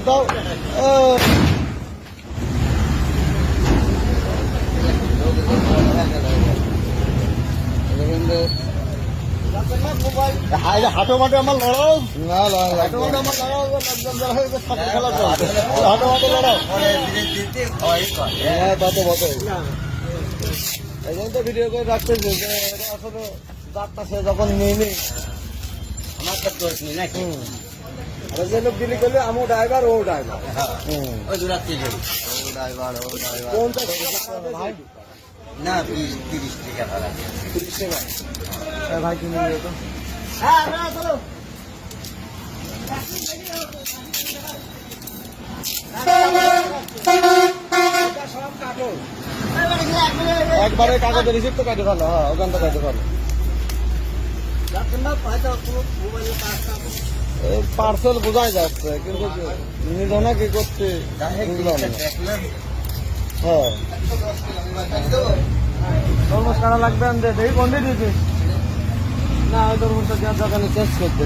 উল্টাও হাঁটো মাঠে আমার লড়াও না হাঁটো মাঠে আমার লড়াও খেলা চলছে হাঁটো মাঠে লড়াও হ্যাঁ তা তো বটে এই জন্য তো ভিডিও করে রাখতেছে যে এটা আসলে যাত্রা সে যখন নিয়ে নি আমার তো দোষ নেই নাকি আর যে লোক দিলি করলে আমি ড্রাইভার ও ড্রাইভার ওই দূরাত্রি ও ড্রাইভার কোনটা ভাই না 30 টাকা ভাড়া 30 টাকা ভাই কিনে নিয়ে তো চলো একবারে কাগজের রিসিপ্ট তো কাটে ভালো হ্যাঁ ওখান তো কাটে ভালো পার্সেল বোঝাই যাচ্ছে কিন্তু নিল না কি করছে হ্যাঁ তরমুজ কাটা লাগবে আমি দেখি কোন দিয়ে দিয়েছিস না ওই তরমুজটা দেওয়ার দোকানে চেঞ্জ করতে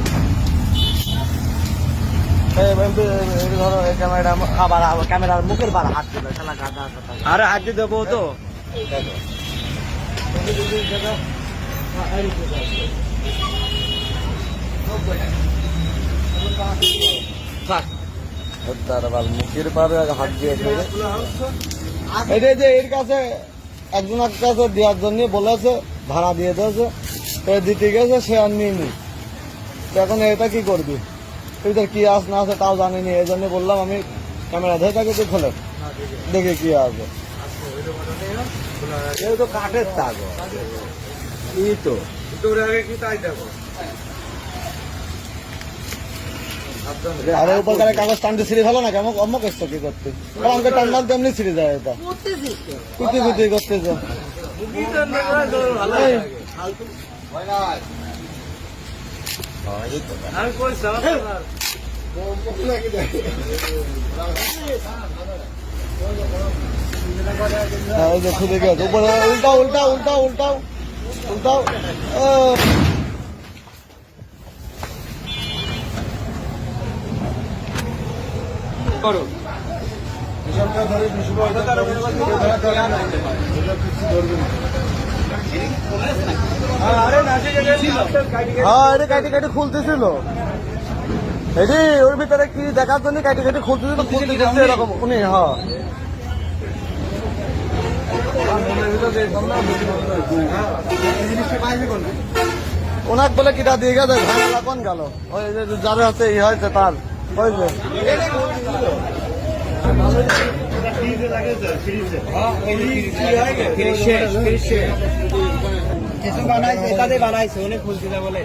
ধরো এই ক্যামেরাটা আবার ক্যামেরার মুখের বার হাত দিল খেলা গাদা আরে হাত দিয়ে দেবো তো মুখের পারে হাত দিয়ে এটাই যে এর কাছে একজনের কাছে দেওয়ার জন্য বলেছে ভাড়া দিয়ে দিয়েছে দিতে গেছে সে আর নিয়ে নি এখন এটা কি করবি তুই তোর কি আস না আছে তাও জানিনি এই জন্য বললাম আমি ক্যামেরা ধরে থাকে তুই খোলে দেখি কি আছে এই তো কাঠের তাগ এই তো আরে উপরকারে কাগজ টানতে ছিঁড়ে ভালো না কেমন অম্মক এসছো কি করতে আমাকে টানলাম তেমনি ছিঁড়ে যায় এটা কুতি কুতি করতেছে খুলে গেছে উপরে উল্টাও উল্টাও উল্টাও উল্টাও উল্টাও করো হ্যাঁ এটা কাটি কাটি খুলতেছিল এটি ওর ভিতরে কি দেখার জন্য কাটি কাটি খুলতেছিল খুলতে এরকম উনি হ্যাঁ ওনাক বলে কিটা দিয়ে গেছে ঝামেলা কোন গেল ওই যে যাদের হাতে ই হয়েছে তার ওই যে কিছু বানাইছে এটাতে বানাইছে অনেক ফুল দিলে বলে